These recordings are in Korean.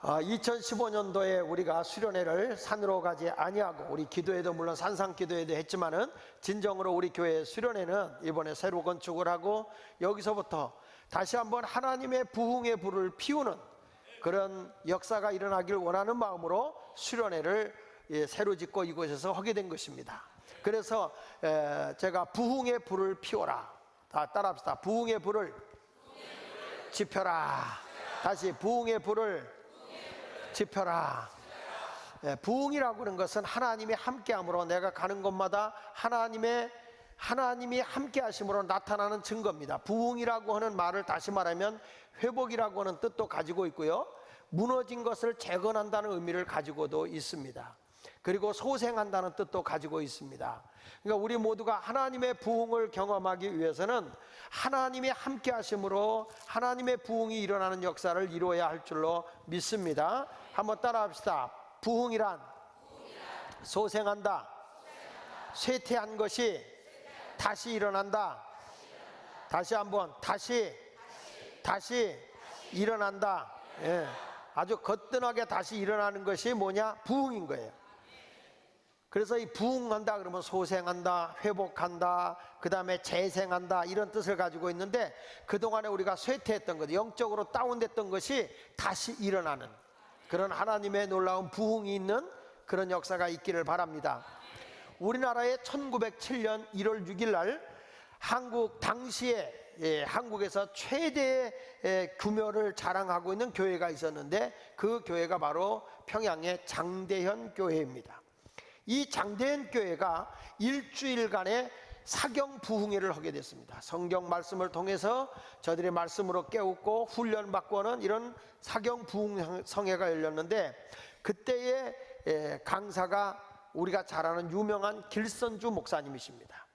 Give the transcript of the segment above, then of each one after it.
2015년도에 우리가 수련회를 산으로 가지 아니하고, 우리 기도회도 물론 산상 기도회도 했지만은 진정으로 우리 교회 수련회는 이번에 새로 건축을 하고 여기서부터 다시 한번 하나님의 부흥의 불을 피우는 그런 역사가 일어나길 원하는 마음으로 수련회를 새로 짓고 이곳에서 하게 된 것입니다. 그래서 제가 부흥의 불을 피워라, 다 따라합시다. 부흥의 불을 지펴라. 다시 부흥의 불을 지펴라. 부흥이라고 하는 것은 하나님이 함께함으로, 내가 가는 곳마다 하나님이 함께 하심으로 나타나는 증거입니다. 부흥이라고 하는 말을 다시 말하면 회복이라고 하는 뜻도 가지고 있고요, 무너진 것을 재건한다는 의미를 가지고도 있습니다. 그리고 소생한다는 뜻도 가지고 있습니다. 그러니까 우리 모두가 하나님의 부흥을 경험하기 위해서는 하나님이 함께 하심으로 하나님의 부흥이 일어나는 역사를 이루어야 할 줄로 믿습니다. 한번 따라 합시다. 부흥이란 소생한다, 쇠퇴한 것이 다시 일어난다. 다시 한번, 다시 일어난다. 아주 거뜬하게 다시 일어나는 것이 뭐냐? 부흥인 거예요. 그래서 이 부흥한다 그러면 소생한다, 회복한다, 그 다음에 재생한다, 이런 뜻을 가지고 있는데, 그동안에 우리가 쇠퇴했던 것, 영적으로 다운됐던 것이 다시 일어나는 그런 하나님의 놀라운 부흥이 있는 그런 역사가 있기를 바랍니다. 우리나라에 1907년 1월 6일 날 한국 당시에 한국에서 최대의 규모를 자랑하고 있는 교회가 있었는데, 그 교회가 바로 평양의 장대현 교회입니다. 이 장대현 교회가 일주일간의 사경 부흥회를 하게 됐습니다. 성경 말씀을 통해서 저들의 말씀으로 깨우고 훈련받고 하는 이런 사경 부흥성회가 열렸는데, 그때의 강사가 우리가 잘 아는 유명한 길선주 목사님이십니다.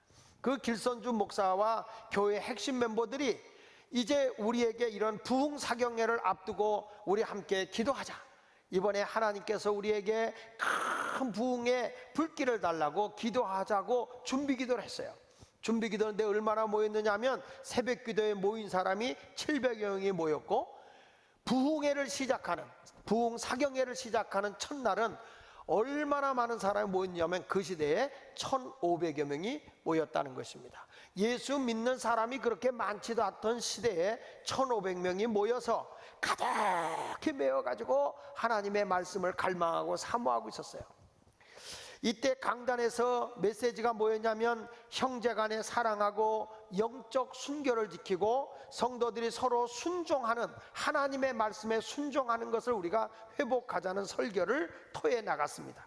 그 길선주 목사와 교회 핵심 멤버들이 이제 우리에게 이런 부흥 사경회를 앞두고 우리 함께 기도하자, 이번에 하나님께서 우리에게 큰 부흥의 불길을 달라고 기도하자고 준비 기도를 했어요. 준비 기도인데 얼마나 모였느냐 하면, 새벽 기도에 모인 사람이 700여 명이 모였고, 부흥회를 시작하는, 부흥 사경회를 시작하는 첫날은 얼마나 많은 사람이 모였냐면 그 시대에 1,500여 명이 모였다는 것입니다. 예수 믿는 사람이 그렇게 많지도 않던 시대에 1,500명이 모여서 가득히 메워가지고 하나님의 말씀을 갈망하고 사모하고 있었어요. 이때 강단에서 메시지가 뭐였냐면, 형제간에 사랑하고 영적 순결을 지키고 성도들이 서로 순종하는, 하나님의 말씀에 순종하는 것을 우리가 회복하자는 설교를 토해 나갔습니다.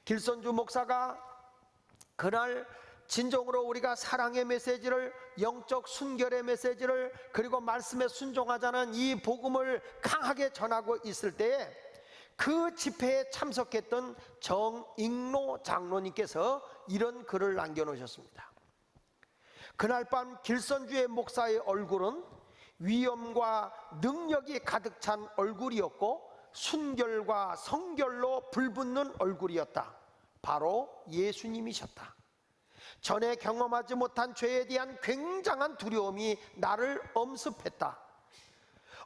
길선주 목사가 그날 진정으로 우리가 사랑의 메시지를, 영적 순결의 메시지를, 그리고 말씀에 순종하자는 이 복음을 강하게 전하고 있을 때에 그 집회에 참석했던 정익로 장로님께서 이런 글을 남겨놓으셨습니다. 그날 밤 길선주의 목사의 얼굴은 위엄과 능력이 가득 찬 얼굴이었고, 순결과 성결로 불붙는 얼굴이었다. 바로 예수님이셨다. 전에 경험하지 못한 죄에 대한 굉장한 두려움이 나를 엄습했다.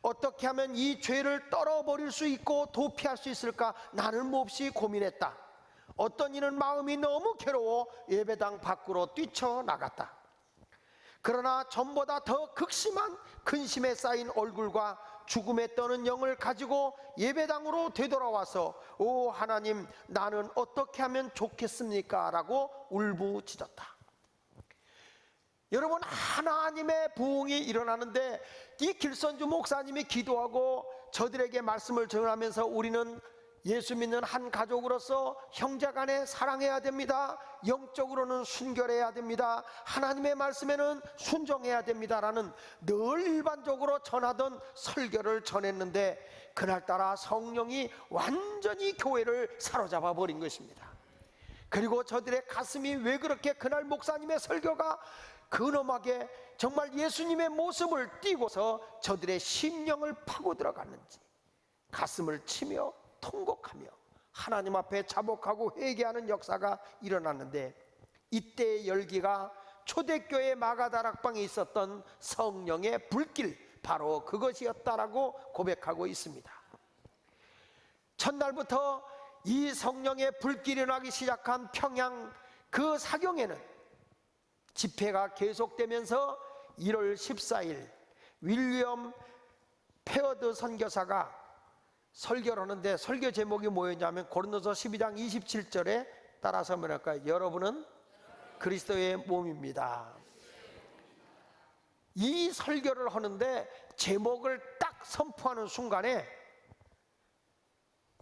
어떻게 하면 이 죄를 떨어버릴 수 있고 도피할 수 있을까 나는 몹시 고민했다. 어떤 이는 마음이 너무 괴로워 예배당 밖으로 뛰쳐나갔다. 그러나 전보다 더 극심한 근심에 쌓인 얼굴과 죽음에 떠는 영을 가지고 예배당으로 되돌아와서, 오 하나님, 나는 어떻게 하면 좋겠습니까? 라고 울부짖었다. 여러분, 하나님의 부흥이 일어나는데 이 길선주 목사님이 기도하고 저들에게 말씀을 전하면서, 우리는 예수 믿는 한 가족으로서 형제간에 사랑해야 됩니다, 영적으로는 순결해야 됩니다, 하나님의 말씀에는 순종해야 됩니다라는 늘 일반적으로 전하던 설교를 전했는데, 그날따라 성령이 완전히 교회를 사로잡아 버린 것입니다. 그리고 저들의 가슴이 왜 그렇게 그날 목사님의 설교가 근엄하게 정말 예수님의 모습을 띠고서 저들의 심령을 파고 들어갔는지, 가슴을 치며 통곡하며 하나님 앞에 자복하고 회개하는 역사가 일어났는데, 이때의 열기가 초대교회 마가다락방에 있었던 성령의 불길, 바로 그것이었다라고 고백하고 있습니다. 첫날부터 이 성령의 불길이 나기 시작한 평양 그 사경에는 집회가 계속되면서 1월 14일 윌리엄 페어드 선교사가 설교를 하는데 설교 제목이 뭐였냐면 고린도서 12장 27절에 따라서 뭐랄까요? 여러분은 그리스도의 몸입니다. 이 설교를 하는데 제목을 딱 선포하는 순간에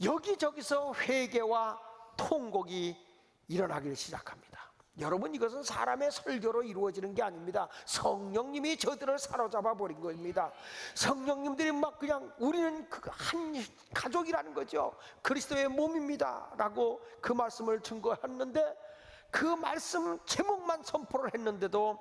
여기저기서 회개와 통곡이 일어나기 시작합니다. 여러분, 이것은 사람의 설교로 이루어지는 게 아닙니다. 성령님이 저들을 사로잡아 버린 겁니다. 성령님들이 막 그냥 우리는 한 가족이라는 거죠. 그리스도의 몸입니다 라고 그 말씀을 증거했는데, 그 말씀 제목만 선포를 했는데도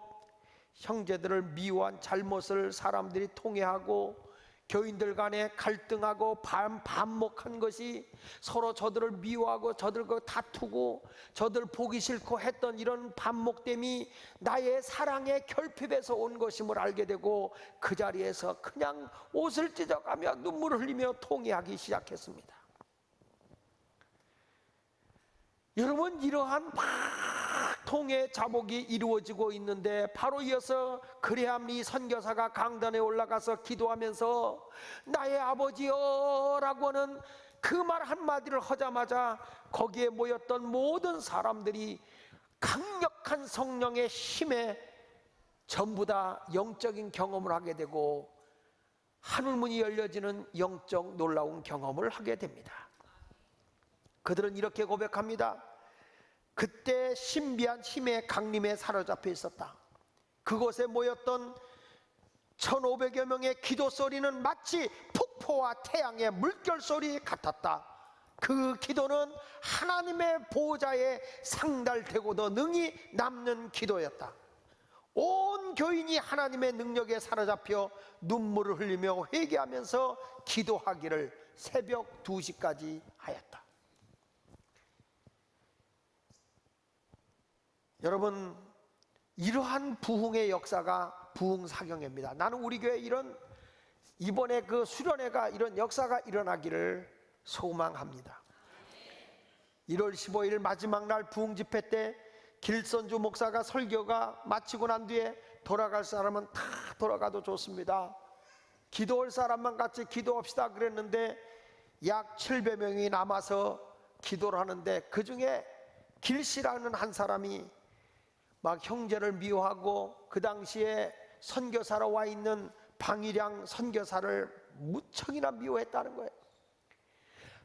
형제들을 미워한 잘못을 사람들이 통회하고 교인들 간에 갈등하고 반목한 것이 서로 저들을 미워하고 저들과 다투고 저들 보기 싫고 했던 이런 반목됨이 나의 사랑의 결핍에서 온 것임을 알게 되고 그 자리에서 그냥 옷을 찢어가며 눈물을 흘리며 통회하기 시작했습니다. 여러분, 이러한 통해 자복이 이루어지고 있는데 바로 이어서 그레함 리 선교사가 강단에 올라가서 기도하면서 나의 아버지여 라고는 그 말 한마디를 하자마자 거기에 모였던 모든 사람들이 강력한 성령의 힘에 전부 다 영적인 경험을 하게 되고 하늘문이 열려지는 영적 놀라운 경험을 하게 됩니다. 그들은 이렇게 고백합니다. 그때 신비한 힘의 강림에 사로잡혀 있었다. 그곳에 모였던 1500여 명의 기도 소리는 마치 폭포와 태양의 물결 소리 같았다. 그 기도는 하나님의 보좌에 상달되고도 능히 남는 기도였다. 온 교인이 하나님의 능력에 사로잡혀 눈물을 흘리며 회개하면서 기도하기를 새벽 2시까지 하였다. 여러분, 이러한 부흥의 역사가 부흥사경회입니다. 나는 우리 교회 이번에 그 수련회가 이런 역사가 일어나기를 소망합니다. 1월 15일 마지막 날 부흥 집회 때 길선주 목사가 설교가 마치고 난 뒤에 돌아갈 사람은 다 돌아가도 좋습니다. 기도할 사람만 같이 기도합시다 그랬는데 약 700명이 남아서 기도를 하는데 그 중에 길씨라는 한 사람이 막 형제를 미워하고 그 당시에 선교사로 와 있는 방일양 선교사를 무척이나 미워했다는 거예요.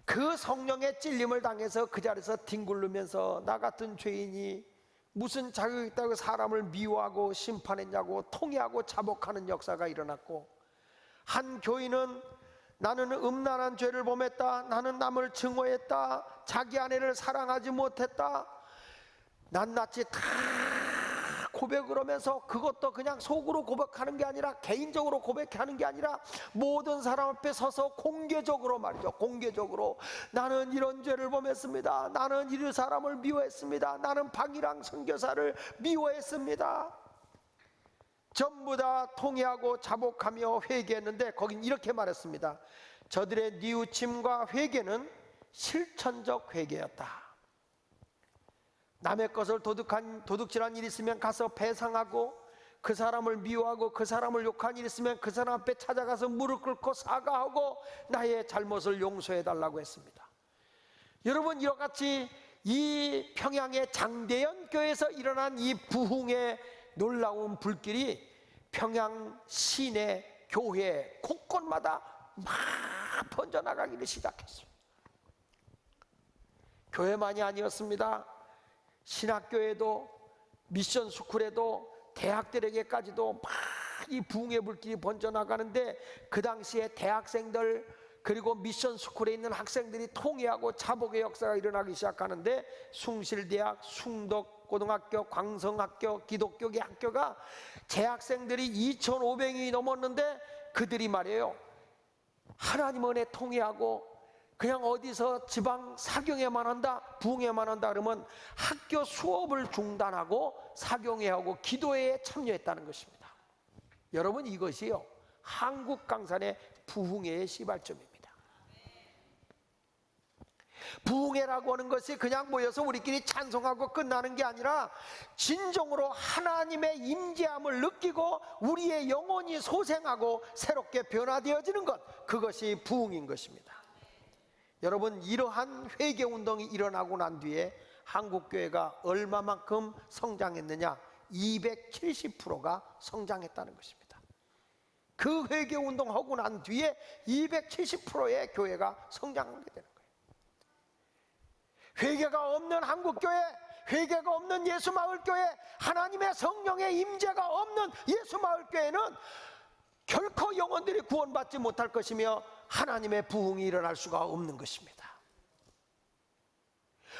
그 성령의 찔림을 당해서 그 자리에서 뒹굴르면서 나 같은 죄인이 무슨 자격이 있다고 사람을 미워하고 심판했냐고 통회하고 자복하는 역사가 일어났고, 한 교인은 나는 음란한 죄를 범했다, 나는 남을 증오했다, 자기 아내를 사랑하지 못했다, 낱낱이 다 고백을 하면서 그것도 그냥 속으로 고백하는 게 아니라 개인적으로 고백하는 게 아니라 모든 사람 앞에 서서 공개적으로 말이죠. 공개적으로 나는 이런 죄를 범했습니다. 나는 이 사람을 미워했습니다. 나는 방일항 선교사를 미워했습니다. 전부 다 통회하고 자복하며 회개했는데 거긴 이렇게 말했습니다. 저들의 뉘우침과 회개는 실천적 회개였다. 남의 것을 도둑질한 일이 있으면 가서 배상하고, 그 사람을 미워하고 그 사람을 욕한 일이 있으면 그 사람 앞에 찾아가서 무릎 꿇고 사과하고 나의 잘못을 용서해 달라고 했습니다. 여러분, 이와 같이 이 평양의 장대현 교회에서 일어난 이 부흥의 놀라운 불길이 평양 시내 교회 곳곳마다 막 번져나가기를 시작했습니다. 교회만이 아니었습니다. 신학교에도, 미션 스쿨에도, 대학들에게까지도 막 이 부흥의 불길이 번져나가는데, 그 당시에 대학생들 그리고 미션 스쿨에 있는 학생들이 통회하고 자복의 역사가 일어나기 시작하는데, 숭실대학, 숭덕고등학교, 광성학교, 기독교계 학교가 재학생들이 2,500명이 넘었는데 그들이 말이에요, 하나님 은혜 통회하고 그냥 어디서 지방 사경회만 한다, 부흥회만 한다 그러면 학교 수업을 중단하고 사경회하고 기도회에 참여했다는 것입니다. 여러분, 이것이요 한국 강산의 부흥회의 시발점입니다. 부흥회라고 하는 것이 그냥 모여서 우리끼리 찬송하고 끝나는 게 아니라 진정으로 하나님의 임재함을 느끼고 우리의 영혼이 소생하고 새롭게 변화되어지는 것, 그것이 부흥인 것입니다. 여러분, 이러한 회개운동이 일어나고 난 뒤에 한국교회가 얼마만큼 성장했느냐? 270%가 성장했다는 것입니다. 그 회개운동하고 난 뒤에 270%의 교회가 성장하게 되는 거예요. 회개가 없는 한국교회, 회개가 없는 예수마을교회, 하나님의 성령의 임재가 없는 예수마을교회는 결코 영혼들이 구원받지 못할 것이며 하나님의 부흥이 일어날 수가 없는 것입니다.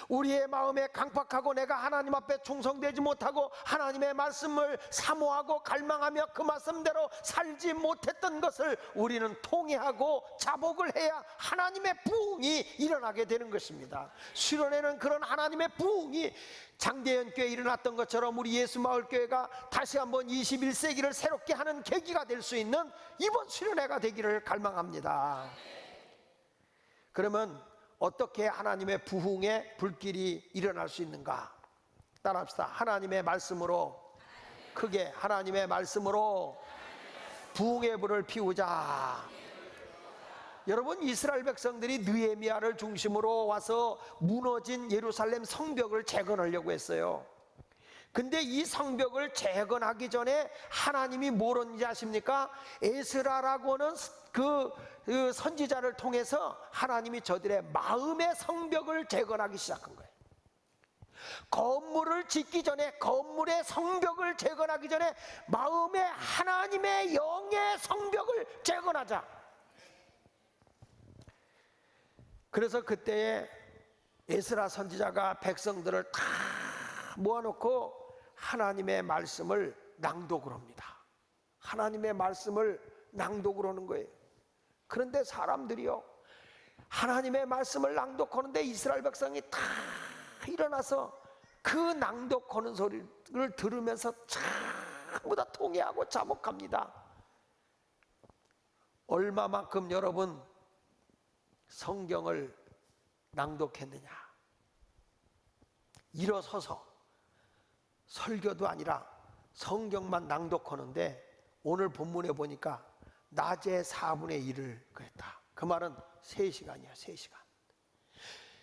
우리의 마음에 강팍하고 내가 하나님 앞에 충성되지 못하고 하나님의 말씀을 사모하고 갈망하며 그 말씀대로 살지 못했던 것을 우리는 통회하고 자복을 해야 하나님의 부흥이 일어나게 되는 것입니다. 수련회는 그런 하나님의 부흥이 장대현 교회에 일어났던 것처럼 우리 예수마을교회가 다시 한번 21세기를 새롭게 하는 계기가 될 수 있는 이번 수련회가 되기를 갈망합니다. 그러면 어떻게 하나님의 부흥의 불길이 일어날 수 있는가? 따라합시다. 하나님의 말씀으로, 크게 하나님의 말씀으로 부흥의 불을 피우자. 여러분, 이스라엘 백성들이 느헤미야를 중심으로 와서 무너진 예루살렘 성벽을 재건하려고 했어요. 근데 이 성벽을 재건하기 전에 하나님이 뭘 했는지 아십니까? 에스라라고 하는 그 선지자를 통해서 하나님이 저들의 마음의 성벽을 재건하기 시작한 거예요. 건물을 짓기 전에, 건물의 성벽을 재건하기 전에 마음의 하나님의 영의 성벽을 재건하자. 그래서 그때에 에스라 선지자가 백성들을 다 모아놓고 하나님의 말씀을 낭독을 합니다. 하나님의 말씀을 낭독을 하는 거예요. 그런데 사람들이요, 하나님의 말씀을 낭독하는데 이스라엘 백성이 다 일어나서 그 낭독하는 소리를 들으면서 전부 다 통회하고 자복합니다. 얼마만큼 여러분 성경을 낭독했느냐? 일어서서 설교도 아니라 성경만 낭독하는데 오늘 본문에 보니까 낮에 4분의 1을 그랬다. 그 말은 3시간이야. 3시간.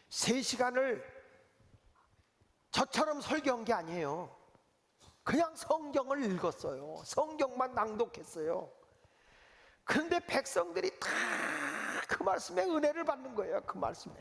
3시간을 저처럼 설교한 게 아니에요. 그냥 성경을 읽었어요. 성경만 낭독했어요. 그런데 백성들이 다 그 말씀에 은혜를 받는 거예요. 그 말씀에.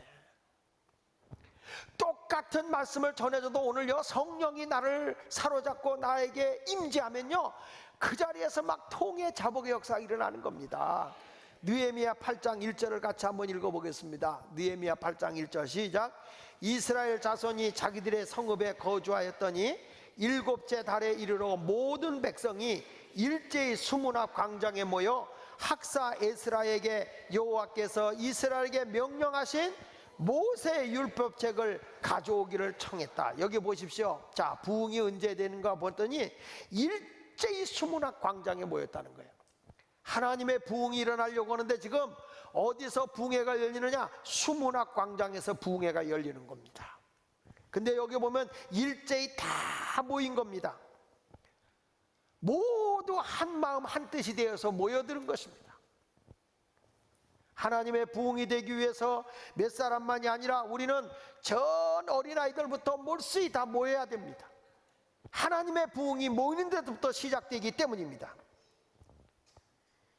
똑같은 말씀을 전해줘도 오늘요, 성령이 나를 사로잡고 나에게 임재하면요, 그 자리에서 막 통해 자복의 역사가 일어나는 겁니다. 느헤미야 8장 1절을 같이 한번 읽어보겠습니다. 느헤미야 8장 1절 시작. 이스라엘 자손이 자기들의 성읍에 거주하였더니 7째 달에 이르러 모든 백성이 일제히 수문 앞 광장에 모여 학사 에스라에게 여호와께서 이스라엘에게 명령하신 모세의 율법책을 가져오기를 청했다. 여기 보십시오. 자, 부흥이 언제 되는가 봤더니 일제히 수문 앞 광장에 모였다는 거예요. 하나님의 부흥이 일어나려고 하는데 지금 어디서 부흥회가 열리느냐? 수문 앞 광장에서 부흥회가 열리는 겁니다. 근데 여기 보면 일제히 다 모인 겁니다. 모두 한 마음 한 뜻이 되어서 모여드는 것입니다. 하나님의 부흥이 되기 위해서 몇 사람만이 아니라 우리는 전 어린아이들부터 몰수히 다 모여야 됩니다. 하나님의 부흥이 모이는 데부터 시작되기 때문입니다.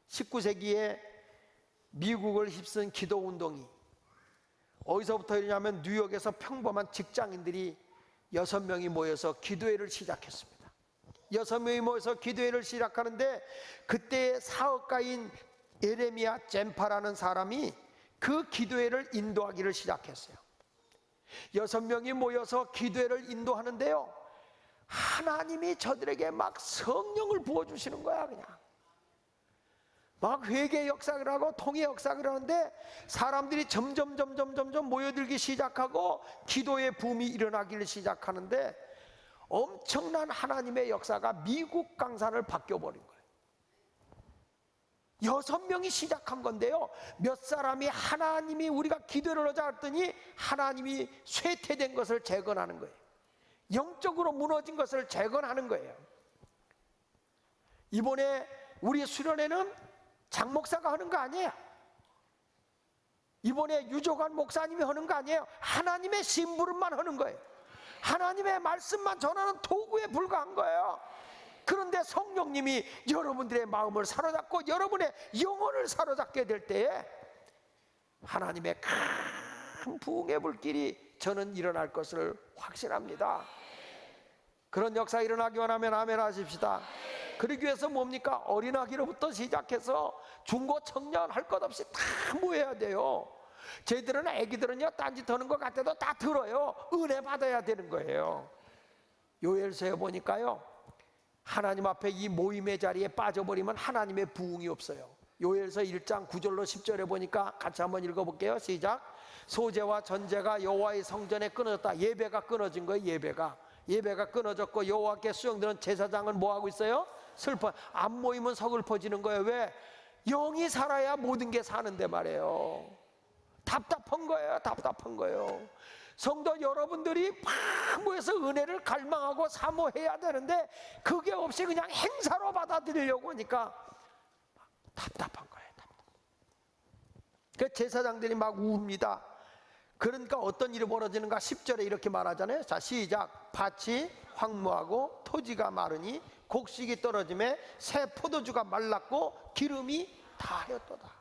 19세기에 미국을 휩쓴 기도운동이 어디서부터 일어나면 뉴욕에서 평범한 직장인들이 6명이 모여서 기도회를 시작했습니다. 6명이 모여서 기도회를 시작하는데 그때 사업가인 예레미야 젠파라는 사람이 그 기도회를 인도하기를 시작했어요. 6명이 모여서 기도회를 인도하는데요, 하나님이 저들에게 막 성령을 부어주시는 거야. 그냥 막 회개 역사를 하고 통해 역사를 하는데 사람들이 점점 모여들기 시작하고 기도의 붐이 일어나기를 시작하는데 엄청난 하나님의 역사가 미국 강산을 바뀌어버린 거예요. 6명이 시작한 건데요, 몇 사람이 하나님이 우리가 기도를 하자 했더니 하나님이 쇠퇴된 것을 재건하는 거예요. 영적으로 무너진 것을 재건하는 거예요. 이번에 우리 수련회는 장 목사가 하는 거 아니에요. 이번에 유조관 목사님이 하는 거 아니에요. 하나님의 심부름만 하는 거예요. 하나님의 말씀만 전하는 도구에 불과한 거예요. 그런데 성령님이 여러분들의 마음을 사로잡고 여러분의 영혼을 사로잡게 될 때에 하나님의 큰 부흥의 불길이 저는 일어날 것을 확신합니다. 그런 역사 일어나기 원하면 아멘 하십시다. 그러기 위해서 뭡니까? 어린아기로부터 시작해서 중고 청년 할 것 없이 다 모여야 돼요. 저희들은 애기들은요, 딴짓하는 것 같아도 다 들어요. 은혜 받아야 되는 거예요. 요엘서에 보니까요, 하나님 앞에 이 모임의 자리에 빠져버리면 하나님의 부흥이 없어요. 요엘서 1장 9절로 10절에 보니까 같이 한번 읽어볼게요. 시작. 소제와 전제가 여호와의 성전에 끊어졌다. 예배가 끊어진 거예요. 예배가 끊어졌고 여호와께 수용되는 제사장은 뭐하고 있어요? 슬퍼. 안 모이면 서글퍼지는 거예요. 왜? 영이 살아야 모든 게 사는데 말이에요. 답답한 거예요. 성도 여러분들이 막 모여서 은혜를 갈망하고 사모해야 되는데 그게 없이 그냥 행사로 받아들이려고 하니까 답답한 거예요. 그 제사장들이 막 웁니다. 그러니까 어떤 일이 벌어지는가? 10절에 이렇게 말하잖아요. 자, 시작. 밭이 황무하고 토지가 마르니 곡식이 떨어짐에 새 포도주가 말랐고 기름이 다하였도다.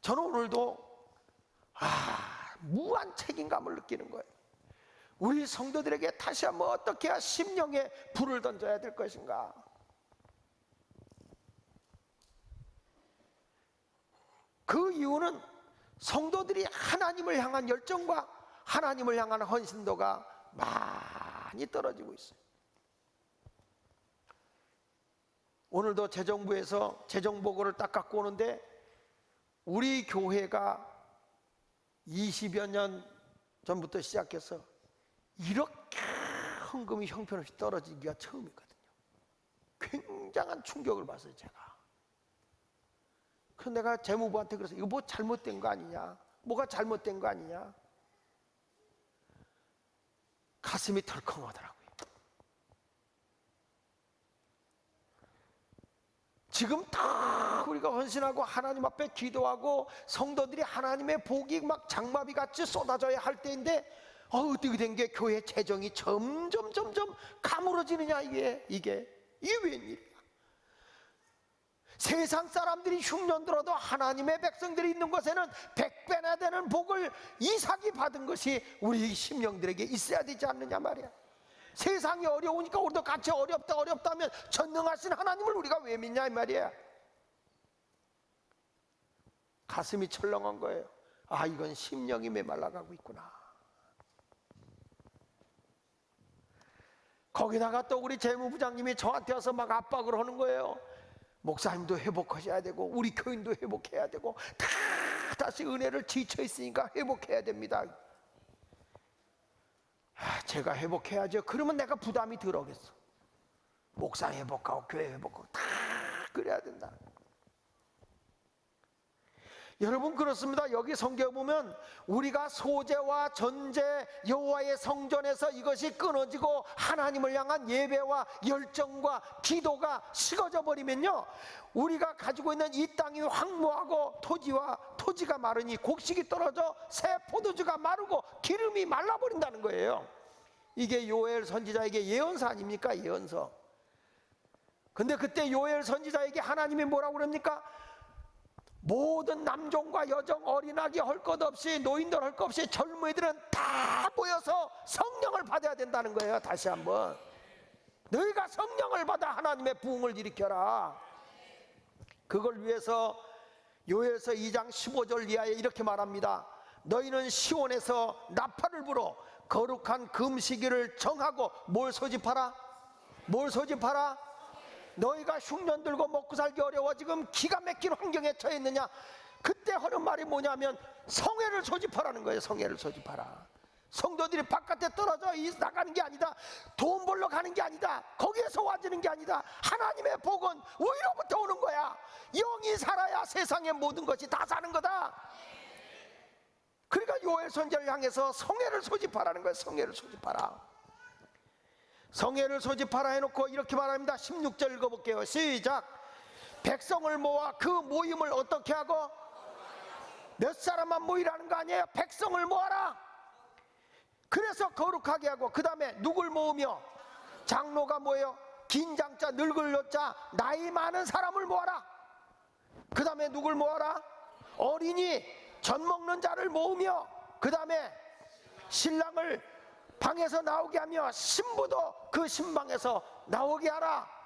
저는 오늘도 무한 책임감을 느끼는 거예요. 우리 성도들에게 다시 한번 어떻게 해야 심령에 불을 던져야 될 것인가? 그 이유는 성도들이 하나님을 향한 열정과 하나님을 향한 헌신도가 많이 떨어지고 있어요. 오늘도 재정부에서 재정보고를 딱 갖고 오는데 우리 교회가 20여 년 전부터 시작해서 이렇게 헌금이 형편없이 떨어지기가 처음이거든요. 굉장한 충격을 받았어요, 제가. 그래서 내가 재무부한테 그래서 이거 뭐 잘못된 거 아니냐? 뭐가 잘못된 거 아니냐? 가슴이 덜컹하더라고요. 지금 다 우리가 헌신하고 하나님 앞에 기도하고 성도들이 하나님의 복이 막 장마비 같이 쏟아져야 할 때인데 어떻게 된 게 교회 재정이 점점 가물어지느냐? 이게 웬일이야? 세상 사람들이 흉년 들어도 하나님의 백성들이 있는 곳에는 100배나 되는 복을 이삭이 받은 것이 우리 심령들에게 있어야 되지 않느냐 말이야. 세상이 어려우니까 우리도 같이 어렵다면 전능하신 하나님을 우리가 왜 믿냐 이 말이야. 가슴이 철렁한 거예요. 이건 심령이 메말라가고 있구나. 거기다가 또 우리 재무부장님이 저한테 와서 막 압박을 하는 거예요. 목사님도 회복하셔야 되고 우리 교인도 회복해야 되고 다시 은혜를 지쳐 있으니까 회복해야 됩니다. 제가 회복해야죠. 그러면 내가 부담이 덜 오겠어. 목사 회복하고 교회 회복하고 다 그래야 된다. 여러분 그렇습니다. 여기 성경에 보면 우리가 소제와 전제 여호와의 성전에서 이것이 끊어지고 하나님을 향한 예배와 열정과 기도가 식어져 버리면요, 우리가 가지고 있는 이 땅이 황무하고 토지가 마르니 곡식이 떨어져 새 포도주가 마르고 기름이 말라버린다는 거예요. 이게 요엘 선지자에게 예언서 아닙니까? 예언서. 근데 그때 요엘 선지자에게 하나님이 뭐라고 그럽니까? 모든 남종과 여종, 어린아기 할 것 없이, 노인들 할 것 없이 젊은이들은 다 모여서 성령을 받아야 된다는 거예요. 다시 한번 너희가 성령을 받아 하나님의 부흥을 일으켜라. 그걸 위해서 요엘서 2장 15절 이하에 이렇게 말합니다. 너희는 시온에서 나팔을 불어 거룩한 금시기를 정하고 뭘 소집하라? 너희가 흉년 들고 먹고 살기 어려워 지금 기가 막힌 환경에 처해 있느냐? 그때 하는 말이 뭐냐면 성회를 소집하라는 거예요. 성회를 소집하라. 성도들이 바깥에 떨어져 나가는 게 아니다. 돈 벌러 가는 게 아니다. 거기에서 와지는 게 아니다. 하나님의 복은 위로부터 오는 거야. 영이 살아야 세상의 모든 것이 다 사는 거다. 그러니까 요엘 선지자를 향해서 성회를 소집하라는 거예요. 성회를 소집하라. 성회를 소집하라 해놓고 이렇게 말합니다. 16절 읽어볼게요. 시작. 백성을 모아 그 모임을 어떻게 하고? 몇 사람만 모이라는 거 아니에요. 백성을 모아라. 그래서 거룩하게 하고, 그 다음에 누굴 모으며? 장로가 뭐예요? 긴 장자 늙을 여자 나이 많은 사람을 모아라. 그 다음에 누굴 모아라? 어린이 젖 먹는 자를 모으며, 그 다음에 신랑을 방에서 나오게 하며 신부도 그 신방에서 나오게 하라.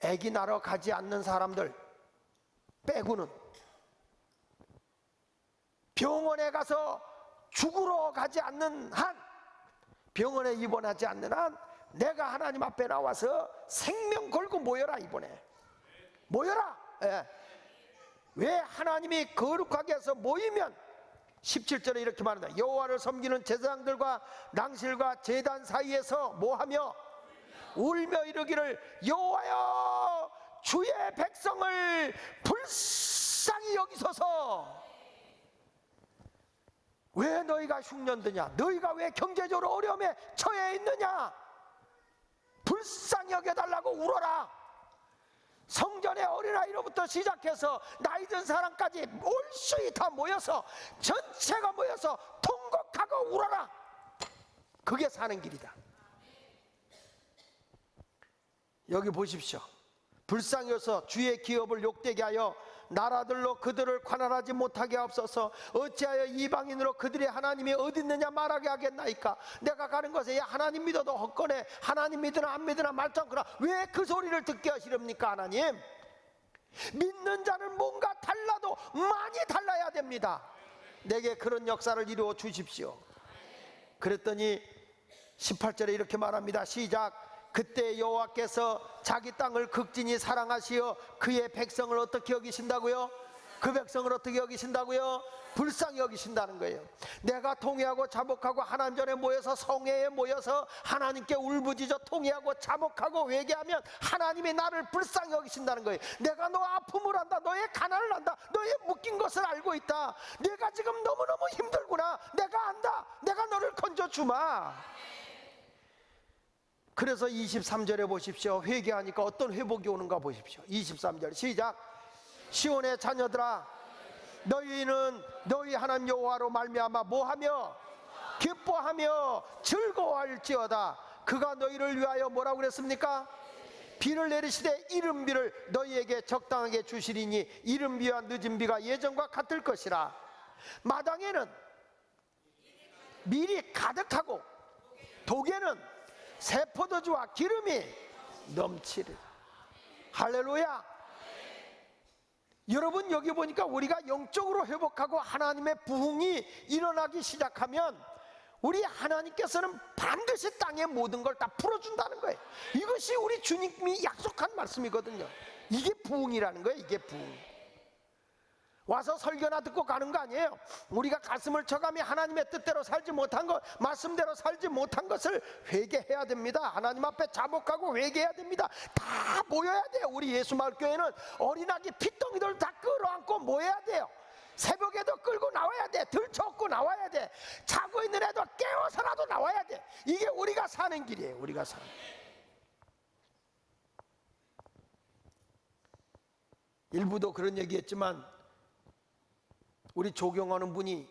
애기 낳으러 가지 않는 사람들 빼고는, 병원에 가서 죽으러 가지 않는 한, 병원에 입원하지 않는 한 내가 하나님 앞에 나와서 생명 걸고 모여라. 이번에 모여라. 예. 왜 하나님이 거룩하게 해서 모이면 17절에 이렇게 말합니다. 여호와를 섬기는 제사장들과 낭실과 제단 사이에서 뭐하며? 울며 이르기를 여호와여 주의 백성을 불쌍히 여기소서. 왜 너희가 흉년드냐? 너희가 왜 경제적으로 어려움에 처해 있느냐? 불쌍히 여겨달라고 울어라. 성전의 어린아이로부터 시작해서 나이 든 사람까지 올수이 다 모여서, 전체가 모여서 통곡하고 울어라. 그게 사는 길이다. 여기 보십시오. 불쌍히 여서 주의 기업을 욕되게 하여 나라들로 그들을 관할하지 못하게 하옵소서. 어찌하여 이방인으로 그들의 하나님이 어디 있느냐 말하게 하겠나이까? 내가 가는 것에 하나님 믿어도 헛거네. 하나님 믿으나 안 믿으나 말짱거나. 왜 그 소리를 듣게 하시렵니까? 하나님, 믿는 자는 뭔가 달라도 많이 달라야 됩니다. 내게 그런 역사를 이루어 주십시오. 그랬더니 18절에 이렇게 말합니다. 시작. 그때 여호와께서 자기 땅을 극진히 사랑하시어 그의 백성을 어떻게 여기신다고요? 그 백성을 어떻게 여기신다고요? 불쌍히 여기신다는 거예요. 내가 통회하고 자복하고 하나님 전에 모여서, 성회에 모여서 하나님께 울부짖어 통회하고 자복하고 회개하면 하나님이 나를 불쌍히 여기신다는 거예요. 내가 너 아픔을 안다. 너의 가난을 안다. 너의 묶인 것을 알고 있다. 내가 지금 너무너무 힘들구나. 내가 안다. 내가 너를 건져주마. 그래서 23절에 보십시오. 회개하니까 어떤 회복이 오는가 보십시오. 23절 시작. 시온의 자녀들아, 너희는 너희 하나님 여호와로 말미암아 뭐하며? 기뻐하며 즐거워할지어다. 그가 너희를 위하여 뭐라고 그랬습니까? 비를 내리시되 이른 비를 너희에게 적당하게 주시리니 이른 비와 늦은 비가 예전과 같을 것이라. 마당에는 밀이 가득하고 독에는 새 포도주와 기름이 넘치리라. 할렐루야. 여러분, 여기 보니까 우리가 영적으로 회복하고 하나님의 부흥이 일어나기 시작하면 우리 하나님께서는 반드시 땅의 모든 걸 다 풀어준다는 거예요. 이것이 우리 주님이 약속한 말씀이거든요. 이게 부흥이라는 거예요. 이게 부흥. 와서 설교나 듣고 가는 거 아니에요. 우리가 가슴을 쳐가며 하나님의 뜻대로 살지 못한 것, 말씀대로 살지 못한 것을 회개해야 됩니다. 하나님 앞에 자복하고 회개해야 됩니다. 다 모여야 돼요. 우리 예수마을교회는 어린아기 핏덩이들 다 끌어안고 모여야 돼요. 새벽에도 끌고 나와야 돼. 들쳐업고 나와야 돼. 자고 있는 애도 깨워서라도 나와야 돼. 이게 우리가 사는 길이에요. 우리가 사는 길. 일부도 그런 얘기했지만 우리 조경하는 분이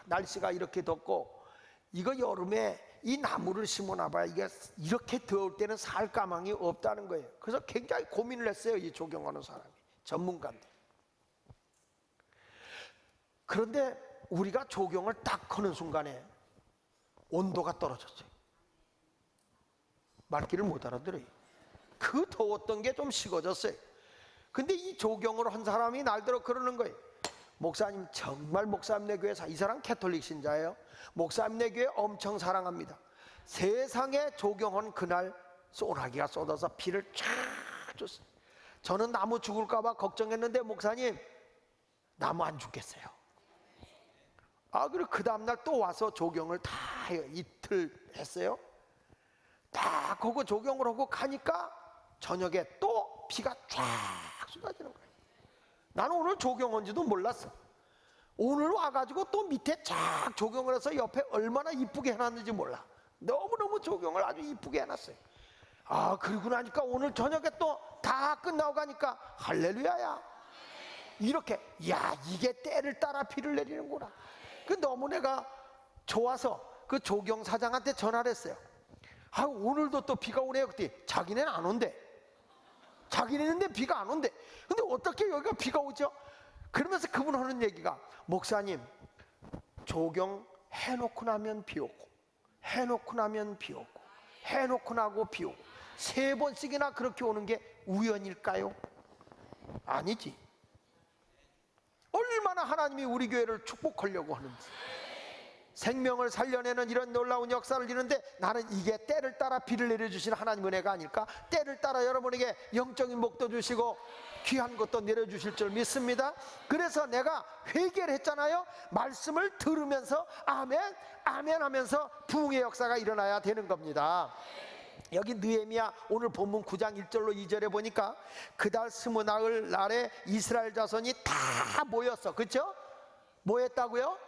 날씨가 이렇게 덥고 이거 여름에 이 나무를 심어놔봐야 이게 이렇게 더울 때는 살 가망이 없다는 거예요. 그래서 굉장히 고민을 했어요. 이 조경하는 사람이, 전문가인데. 그런데 우리가 조경을 딱 하는 순간에 온도가 떨어졌어요. 말귀를 못 알아들어요. 그 더웠던 게 좀 식어졌어요. 근데 이 조경을 한 사람이 날들어 그러는 거예요. 목사님, 정말 목사님네 교회 이 사람 캐톨릭 신자예요. 목사님네 교회 엄청 사랑합니다. 세상에 조경한 그날 소나기가 쏟아서 비를 쫙 줬어요. 저는 나무 죽을까 봐 걱정했는데 목사님, 나무 안 죽겠어요. 그리고 그 다음날 또 와서 조경을 다 해요. 이틀 했어요. 다 그거 조경을 하고 가니까 저녁에 또 비가 쫙 쏟아지는 거예요. 나는 오늘 조경한지도 몰랐어. 오늘 와가지고 또 밑에 쫙 조경을 해서 옆에 얼마나 이쁘게 해놨는지 몰라. 너무너무 조경을 아주 이쁘게 해놨어요. 그리고 나니까 오늘 저녁에 또 다 끝나고 가니까 할렐루야야. 이렇게 이게 때를 따라 비를 내리는구나. 너무 내가 좋아서 그 조경 사장한테 전화를 했어요. 오늘도 또 비가 오네요. 그때 자기네는 안 온대. 자기네는데 비가 안 온대. 근데 어떻게 여기가 비가 오죠? 그러면서 그분 하는 얘기가, 목사님, 조경 해놓고 나면 비 오고, 해놓고 나면 비 오고, 해놓고 나고 비 오고, 3번씩이나 그렇게 오는 게 우연일까요? 아니지. 얼마나 하나님이 우리 교회를 축복하려고 하는지. 생명을 살려내는 이런 놀라운 역사를 이루는데 나는 이게 때를 따라 비를 내려주시는 하나님 은혜가 아닐까? 때를 따라 여러분에게 영적인 복도 주시고 귀한 것도 내려주실 줄 믿습니다. 그래서 내가 회개를 했잖아요. 말씀을 들으면서 아멘 아멘 하면서 부흥의 역사가 일어나야 되는 겁니다. 여기 느헤미야 오늘 본문 9장 1절로 2절에 보니까 그달 20나흘 날에 이스라엘 자손이 다 모였어. 그렇죠? 뭐 했다고요?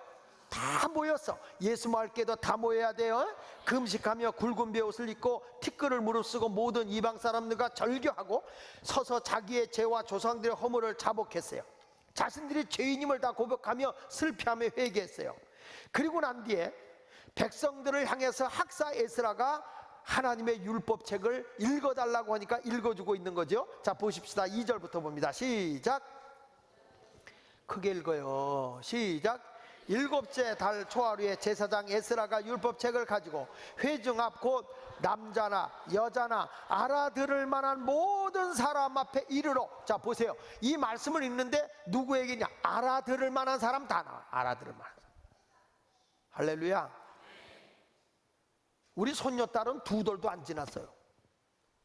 다 모였어. 예수 말께도 다 모여야 돼요. 금식하며 굵은 베옷을 입고 티끌을 무릅쓰고 모든 이방 사람들과 절교하고 서서 자기의 죄와 조상들의 허물을 자복했어요. 자신들이 죄인임을 다 고백하며 슬피하며 회개했어요. 그리고 난 뒤에 백성들을 향해서 학사 에스라가 하나님의 율법책을 읽어달라고 하니까 읽어주고 있는 거죠. 자, 보십시다. 2절부터 봅니다. 시작. 크게 읽어요. 시작. 7째 달 초하루에 제사장 에스라가 율법책을 가지고 회중 앞 곧 남자나 여자나 알아들을 만한 모든 사람 앞에 이르러. 자, 보세요. 이 말씀을 읽는데 누구에게냐? 알아들을 만한 사람 다 나와. 알아들을 만한 사람. 할렐루야. 우리 손녀딸은 2돌도 안 지났어요.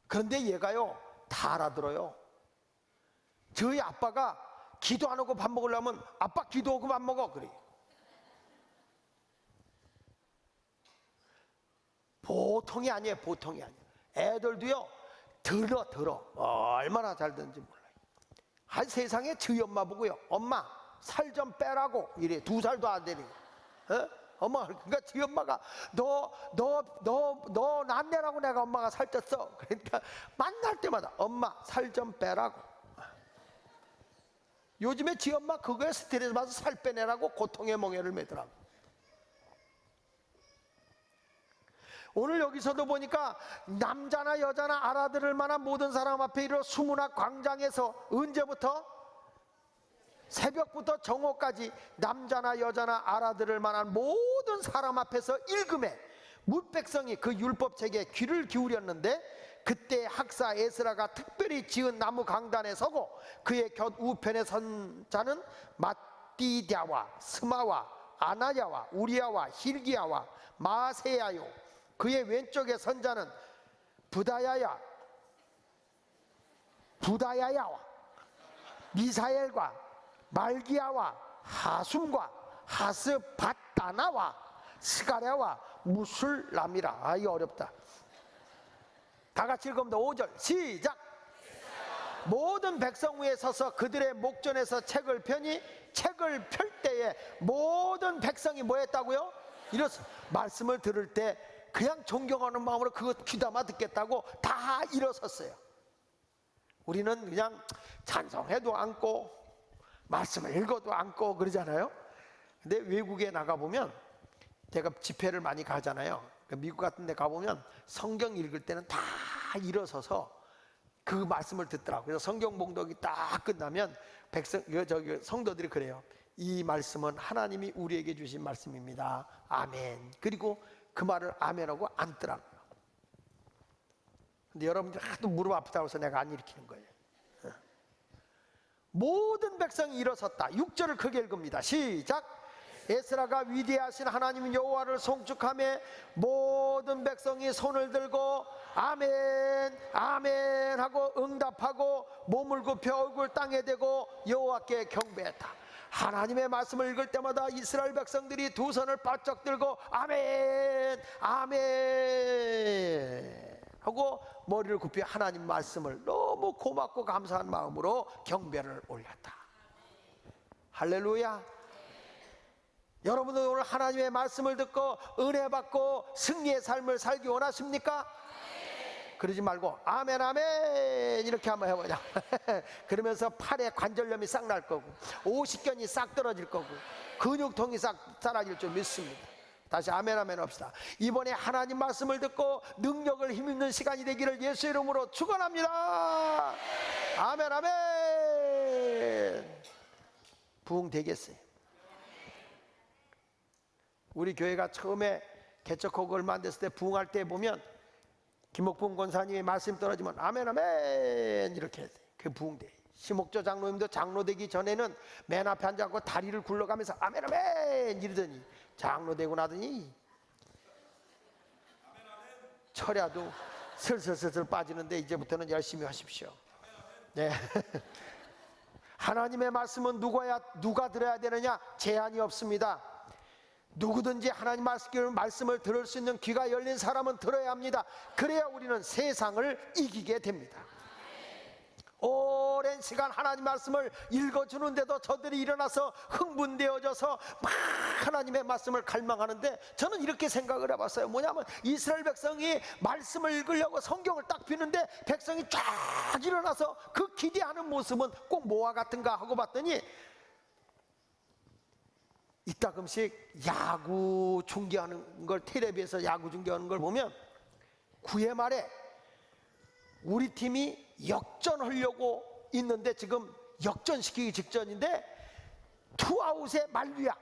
그런데 얘가요 다 알아들어요. 저희 아빠가 기도 안 하고 밥 먹으려면 아빠 기도하고 밥 먹어 그래. 보통이 아니에요. 보통이 아니에요. 애들도요 들어 얼마나 잘 듣는지 몰라요. 세상에 저희 엄마 보고요, 엄마 살 좀 빼라고 이래. 2살도 안 되니까. 엄마, 그러니까 저희 엄마가 너 난내라고 내가 엄마가 살쪘어. 그러니까 만날 때마다 엄마 살 좀 빼라고. 요즘에 지 엄마 그거에 스트레스 받아서 살 빼내라고 고통의 멍에를 매더라고. 오늘 여기서도 보니까 남자나 여자나 알아들을 만한 모든 사람 앞에 이르러 수문학 광장에서 언제부터? 새벽부터 정오까지 남자나 여자나 알아들을 만한 모든 사람 앞에서 읽음에 뭇백성이 그 율법책에 귀를 기울였는데, 그때 학사 에스라가 특별히 지은 나무 강단에 서고 그의 곁 우편에 선 자는 마띠랴와 스마와 아나야와 우리야와 힐기야와 마세야요, 그의 왼쪽에 선 자는 부다야야와 미사엘과 말기야와 하숨과 하스바다나와 스가랴와 무술람이라. 이거 어렵다. 다 같이 읽으면 5절 시작. 모든 백성 위에 서서 그들의 목전에서 책을 펴니 책을 펼 때에 모든 백성이 뭐 했다고요? 이렇습니다. 말씀을 들을 때 그냥 존경하는 마음으로 그거 귀담아 듣겠다고 다 일어섰어요. 우리는 그냥 찬송해도 앉고 말씀을 읽어도 앉고 그러잖아요. 근데 외국에 나가보면, 제가 집회를 많이 가잖아요. 미국 같은 데 가보면 성경 읽을 때는 다 일어서서 그 말씀을 듣더라고요. 그래서 성경 봉독이 딱 끝나면 성도들이 그래요. 이 말씀은 하나님이 우리에게 주신 말씀입니다. 아멘. 그리고 그 말을 아멘하고 앉더라고요. 근데 여러분들 하도 무릎 아프다고 해서 내가 안 일으키는 거예요. 모든 백성이 일어섰다. 6절을 크게 읽습니다. 시작. 에스라가 위대하신 하나님 여호와를 송축하며 모든 백성이 손을 들고 아멘 아멘 하고 응답하고 몸을 굽혀 얼굴 땅에 대고 여호와께 경배했다. 하나님의 말씀을 읽을 때마다 이스라엘 백성들이 두 손을 바짝 들고 아멘 아멘 하고 머리를 굽히 하나님 말씀을 너무 고맙고 감사한 마음으로 경배를 올렸다. 할렐루야. 여러분들 오늘 하나님의 말씀을 듣고 은혜 받고 승리의 삶을 살기 원하십니까? 그러지 말고 아멘 아멘 이렇게 한번 해보자. 그러면서 팔에 관절염이 싹 날 거고 오십견이 싹 떨어질 거고 근육통이 싹 사라질 줄 믿습니다. 다시 아멘 아멘 합시다. 이번에 하나님 말씀을 듣고 능력을 힘입는 시간이 되기를 예수 이름으로 축원합니다. 아멘 아멘. 부흥 되겠어요. 우리 교회가 처음에 개척하고 얼마 안 됐을 때 부흥할 때 보면 김옥봉 권사님이 말씀 떨어지면 아멘 아멘 이렇게 했어요. 그게 부흥돼. 심옥조 장로님도 장로 되기 전에는 맨 앞에 앉아서 다리를 굴러가면서 아멘 아멘 이러더니 장로 되고 나더니 철야도 슬슬슬슬 빠지는데 이제부터는 열심히 하십시오. 네. 하나님의 말씀은 누가 들어야 되느냐? 제한이 없습니다. 누구든지 하나님 말씀을 들을 수 있는 귀가 열린 사람은 들어야 합니다. 그래야 우리는 세상을 이기게 됩니다. 오랜 시간 하나님 말씀을 읽어주는데도 저들이 일어나서 흥분되어져서 막 하나님의 말씀을 갈망하는데 저는 이렇게 생각을 해봤어요. 뭐냐면 이스라엘 백성이 말씀을 읽으려고 성경을 딱 펴는데 백성이 쫙 일어나서 그 기대하는 모습은 꼭 뭐와 같은가 하고 봤더니 이따금씩 야구 중계하는 걸 텔레비에서 야구 중계하는 걸 보면 9회 말에 우리 팀이 역전하려고 있는데 지금 역전시키기 직전인데 투아웃의 만루야.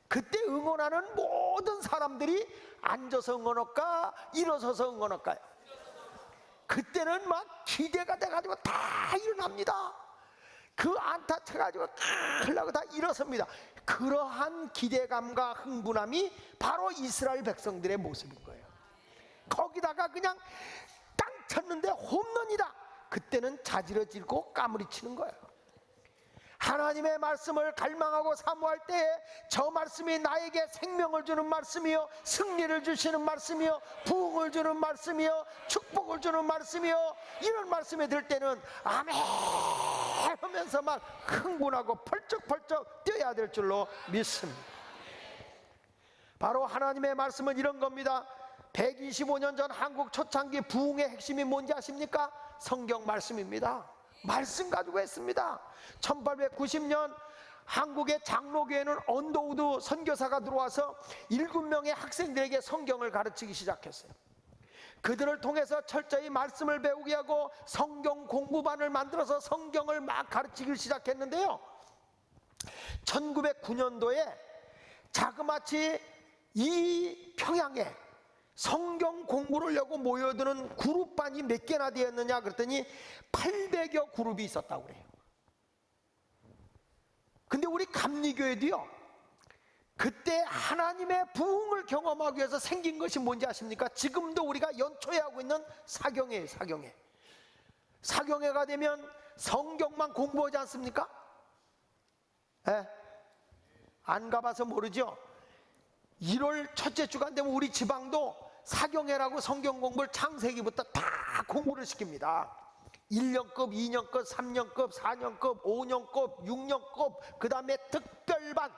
그때 응원하는 모든 사람들이 앉아서 응원할까 일어서서 응원할까요? 그때는 막 기대가 돼가지고 다 일어납니다. 그 안타 쳐가지고 하려고 다 일어섭니다. 그러한 기대감과 흥분함이 바로 이스라엘 백성들의 모습인 거예요. 거기다가 그냥 땅 쳤는데 홈런이다. 그때는 자지러지고 까무리치는 거예요. 하나님의 말씀을 갈망하고 사모할 때에 저 말씀이 나에게 생명을 주는 말씀이요 승리를 주시는 말씀이요 부흥을 주는 말씀이요 축복을 주는 말씀이요 이런 말씀이 들 때는 아멘 하면서 막 흥분하고 펄쩍펄쩍 뛰어야 될 줄로 믿습니다. 바로 하나님의 말씀은 이런 겁니다. 125년 전 한국 초창기 부흥의 핵심이 뭔지 아십니까? 성경 말씀입니다. 말씀 가지고 했습니다. 1890년 한국의 장로교회는 언더우드 선교사가 들어와서 7명의 학생들에게 성경을 가르치기 시작했어요. 그들을 통해서 철저히 말씀을 배우게 하고 성경 공부반을 만들어서 성경을 막 가르치기 시작했는데요, 1909년도에 자그마치 이 평양에 성경 공부를 하려고 모여드는 그룹반이 몇 개나 되었느냐 그랬더니 800여 그룹이 있었다고 그래요. 근데 우리 감리교회도요, 그때 하나님의 부흥을 경험하기 위해서 생긴 것이 뭔지 아십니까? 지금도 우리가 연초에 하고 있는 사경회예요. 사경회가 되면 성경만 공부하지 않습니까? 안 가봐서 모르죠. 1월 첫째 주간 되면 우리 지방도 사경회라고 성경 공부를 창세기부터 다 공부를 시킵니다. 1년급, 2년급, 3년급, 4년급, 5년급, 6년급, 그 다음에 특별반.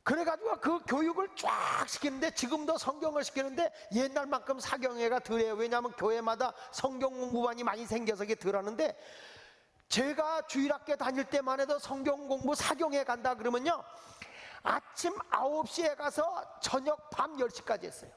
그래가지고 그 교육을 쫙 시키는데 지금도 성경을 시키는데 옛날만큼 사경회가 덜해요. 왜냐하면 교회마다 성경 공부반이 많이 생겨서 이게 덜 하는데, 제가 주일학교 다닐 때만 해도 성경 공부 사경회 간다 그러면요, 아침 9시에 가서 저녁 밤 10시까지 했어요.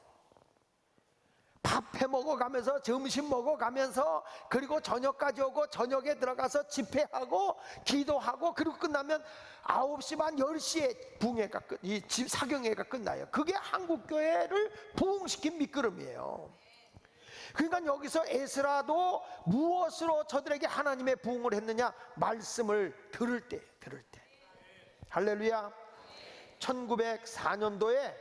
밥 해 먹어가면서 점심 먹어가면서 그리고 저녁까지 오고 저녁에 들어가서 집회하고 기도하고 그리고 끝나면 9시 반 10시에 부흥회가 이 사경회가 끝나요. 그게 한국교회를 부흥시킨 밑거름이에요. 그러니까 여기서 에스라도 무엇으로 저들에게 하나님의 부흥을 했느냐? 말씀을 들을 때. 할렐루야. 1904년도에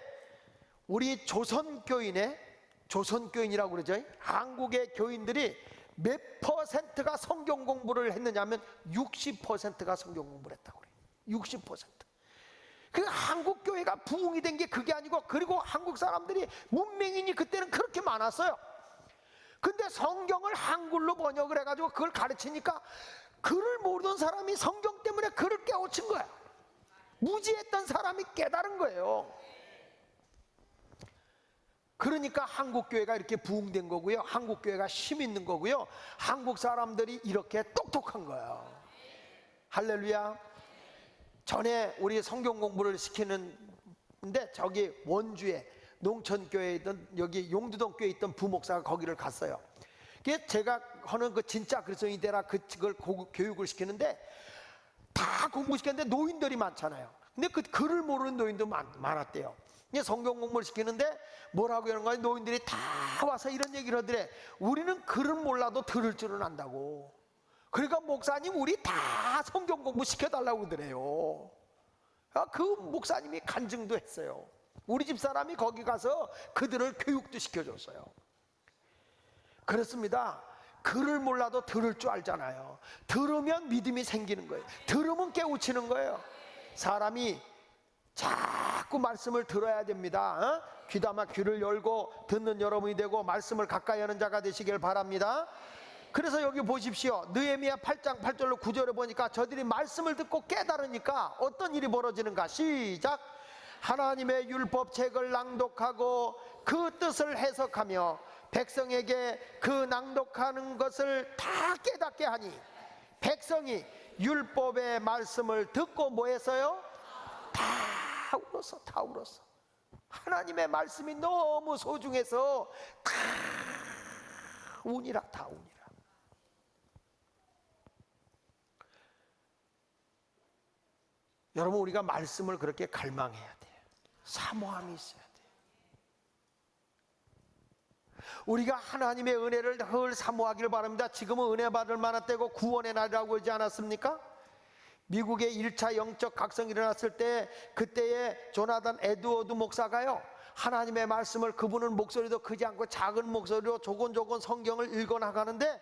우리 조선교인이라고 그러죠. 한국의 교인들이 몇 퍼센트가 성경 공부를 했느냐면 60%가 성경 공부를 했다고 그래요. 60%. 그 한국 교회가 부흥이 된 게 그게 아니고, 그리고 한국 사람들이 문맹인이 그때는 그렇게 많았어요. 근데 성경을 한글로 번역을 해가지고 그걸 가르치니까 글을 모르던 사람이 성경 때문에 글을 깨우친 거야. 무지했던 사람이 깨달은 거예요. 그러니까 한국 교회가 이렇게 부흥된 거고요, 한국 교회가 힘 있는 거고요, 한국 사람들이 이렇게 똑똑한 거예요. 할렐루야. 전에 우리 성경 공부를 시키는데 저기 원주에 농천교회에 있던, 여기 용두동 교회에 있던 부목사가 거기를 갔어요. 그게 제가 하는 그 진짜 그리스도인이 되라 그걸 교육을 시키는데 다 공부시켰는데 노인들이 많잖아요. 근데 그 글을 모르는 노인도 많았대요. 이제 성경 공부를 시키는데 뭐라고 하는 거야? 노인들이 다 와서 이런 얘기를 하더래. 우리는 글은 몰라도 들을 줄은 안다고. 그러니까 목사님 우리 다 성경 공부 시켜달라고 그러더래요. 그 목사님이 간증도 했어요. 우리 집 사람이 거기 가서 그들을 교육도 시켜줬어요. 그렇습니다. 글을 몰라도 들을 줄 알잖아요. 들으면 믿음이 생기는 거예요. 들으면 깨우치는 거예요. 사람이 자꾸 말씀을 들어야 됩니다. 귀담아 귀를 열고 듣는 여러분이 되고 말씀을 가까이 하는 자가 되시길 바랍니다. 그래서 여기 보십시오. 느헤미야 8장 8절로 9절에 보니까 저들이 말씀을 듣고 깨달으니까 어떤 일이 벌어지는가. 시작. 하나님의 율법책을 낭독하고 그 뜻을 해석하며 백성에게 그 낭독하는 것을 다 깨닫게 하니, 백성이 율법의 말씀을 듣고 뭐 했어요? 다 울었어. 다 울었어. 하나님의 말씀이 너무 소중해서 다 우니라. 다 우니라. 여러분, 우리가 말씀을 그렇게 갈망해야 돼요. 사모함이 있어야 돼요. 우리가 하나님의 은혜를 늘 사모하기를 바랍니다. 지금은 은혜 받을 만한 때고 구원의 날이라고 하지 않았습니까? 미국의 1차 영적 각성이 일어났을 때, 그때의 조나단 에드워드 목사가요, 하나님의 말씀을, 그분은 목소리도 크지 않고 작은 목소리로 조곤조곤 성경을 읽어나가는데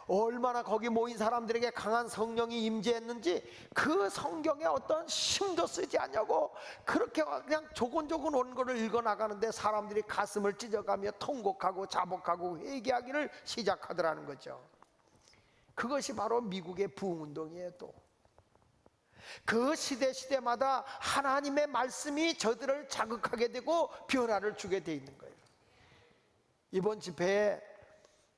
얼마나 거기 모인 사람들에게 강한 성령이 임재했는지 그 성경에 어떤 힘도 쓰지 않냐고 그렇게 그냥 조곤조곤 온 거를 읽어나가는데 사람들이 가슴을 찢어가며 통곡하고 자복하고 회개하기를 시작하더라는 거죠. 그것이 바로 미국의 부흥운동이에요. 또 그 시대마다 하나님의 말씀이 저들을 자극하게 되고 변화를 주게 돼 있는 거예요. 이번 집회에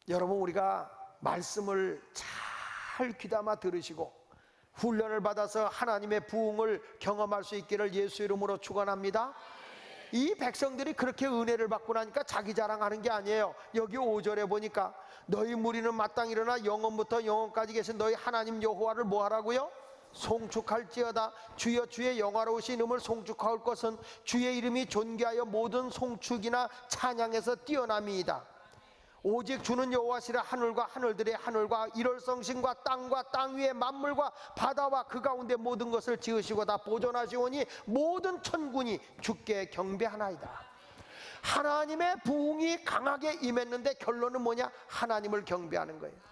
여러분, 우리가 말씀을 잘 귀담아 들으시고 훈련을 받아서 하나님의 부흥을 경험할 수 있기를 예수 이름으로 축원합니다. 이 백성들이 그렇게 은혜를 받고 나니까 자기 자랑하는 게 아니에요. 여기 5절에 보니까 너희 무리는 마땅히 일어나 영원부터 영원까지 계신 너희 하나님 여호와를 뭐 하라고요? 송축할지어다. 주여 주의 영화로우신 이름을 송축할 것은 주의 이름이 존귀하여 모든 송축이나 찬양에서 뛰어남이이다. 오직 주는 여호와시라. 하늘과 하늘들의 하늘과 일월성신과 땅과 땅 위의 만물과 바다와 그 가운데 모든 것을 지으시고 다 보존하시오니 모든 천군이 주께 경배하나이다. 하나님의 부흥이 강하게 임했는데 결론은 뭐냐? 하나님을 경배하는 거예요.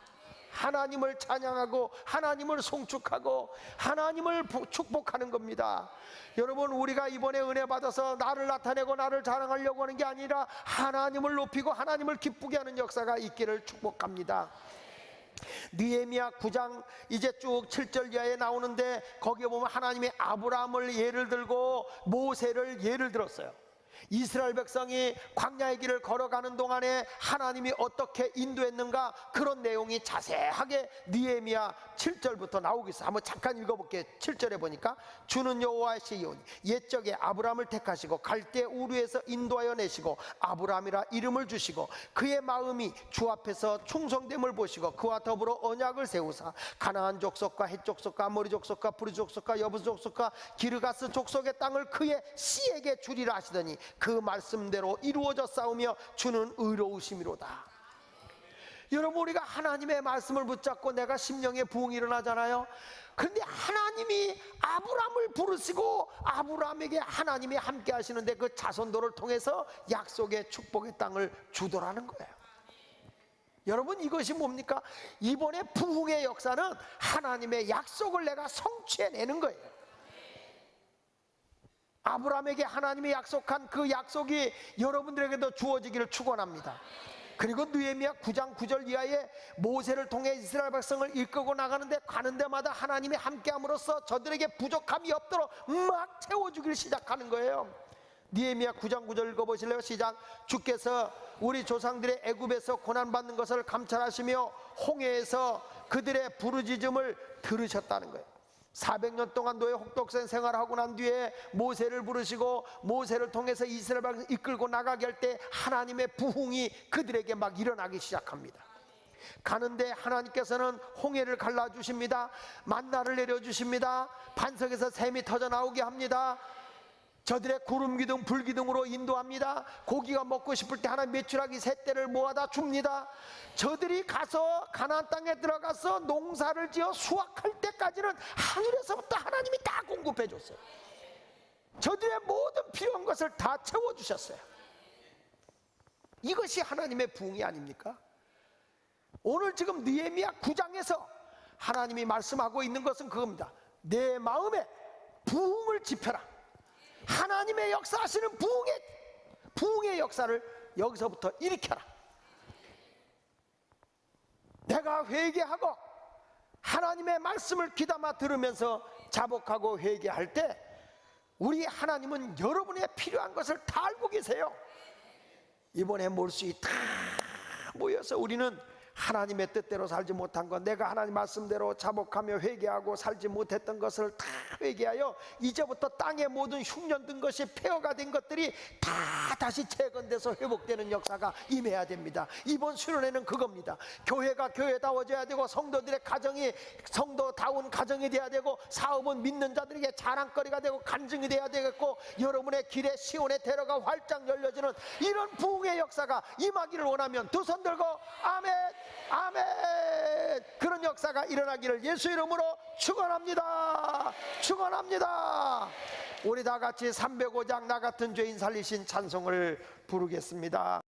하나님을 찬양하고 하나님을 송축하고 하나님을 축복하는 겁니다. 여러분, 우리가 이번에 은혜 받아서 나를 나타내고 나를 자랑하려고 하는 게 아니라 하나님을 높이고 하나님을 기쁘게 하는 역사가 있기를 축복합니다. 느헤미야 9장 이제 쭉 7절 이하에 나오는데 거기에 보면 하나님이 아브라함을 예를 들고 모세를 예를 들었어요. 이스라엘 백성이 광야의 길을 걸어가는 동안에 하나님이 어떻게 인도했는가, 그런 내용이 자세하게 느헤미야 7절부터 나오고 있어요. 한번 잠깐 읽어볼게요. 7절에 보니까 주는 여호와시오니 옛적에 아브라함을 택하시고 갈대 우르에서 인도하여 내시고 아브라함이라 이름을 주시고 그의 마음이 주 앞에서 충성됨을 보시고 그와 더불어 언약을 세우사 가나안 족속과 헷 족속과 아모리 족속과 브리 족속과 여부스 족속과 기르가스 족속의 땅을 그의 씨에게 주리라 하시더니 그 말씀대로 이루어져 싸우며 주는 의로우심이로다. 여러분, 우리가 하나님의 말씀을 붙잡고 내가 심령의 부흥이 일어나잖아요. 그런데 하나님이 아브라함을 부르시고 아브라함에게 하나님이 함께 하시는데 그 자손들을 통해서 약속의 축복의 땅을 주더라는 거예요. 여러분, 이것이 뭡니까? 이번에 부흥의 역사는 하나님의 약속을 내가 성취해내는 거예요. 아브라함에게 하나님이 약속한 그 약속이 여러분들에게도 주어지기를 축원합니다. 그리고 느헤미야 9장 9절 이하에 모세를 통해 이스라엘 백성을 이끌고 나가는데, 가는 데마다 하나님이 함께함으로써 저들에게 부족함이 없도록 막 채워주기를 시작하는 거예요. 느헤미야 9장 9절 읽어보실래요? 시작. 주께서 우리 조상들의 애굽에서 고난받는 것을 감찰하시며 홍해에서 그들의 부르짖음을 들으셨다는 거예요. 400년 동안 노예 혹독한 생활을 하고 난 뒤에 모세를 부르시고 모세를 통해서 이스라엘 백성을 이끌고 나가게 할 때 하나님의 부흥이 그들에게 막 일어나기 시작합니다. 가는데 하나님께서는 홍해를 갈라주십니다. 만나를 내려주십니다. 반석에서 샘이 터져 나오게 합니다. 저들의 구름 기둥 불 기둥으로 인도합니다. 고기가 먹고 싶을 때 하나님 메추라기 새떼를 모아다 줍니다. 저들이 가서 가나안 땅에 들어가서 농사를 지어 수확할 때까지는 하늘에서부터 하나님이 다 공급해 줬어요. 저들의 모든 필요한 것을 다 채워주셨어요. 이것이 하나님의 부흥이 아닙니까? 오늘 지금 느헤미야 9장에서 하나님이 말씀하고 있는 것은 그겁니다. 내 마음에 부흥을 지펴라. 하나님의 역사하시는 부흥의 역사를 여기서부터 일으켜라. 내가 회개하고 하나님의 말씀을 귀담아 들으면서 자복하고 회개할 때 우리 하나님은 여러분의 필요한 것을 다 알고 계세요. 이번에 몰수이 다 모여서 우리는 하나님의 뜻대로 살지 못한 것, 내가 하나님 말씀대로 자복하며 회개하고 살지 못했던 것을 다 회개하여 이제부터 땅의 모든 흉년된 것이 폐허가 된 것들이 다 다시 재건돼서 회복되는 역사가 임해야 됩니다. 이번 수련회는 그겁니다. 교회가 교회다워져야 되고 성도들의 가정이 성도다운 가정이 돼야 되고 사업은 믿는 자들에게 자랑거리가 되고 간증이 돼야 되겠고 여러분의 길에 시온의 대로가 활짝 열려지는 이런 부흥의 역사가 임하기를 원하면 두 손 들고 아멘 아멘. 그런 역사가 일어나기를 예수 이름으로 축원합니다. 축원합니다. 우리 다 같이 305장 나 같은 죄인 살리신 찬송을 부르겠습니다.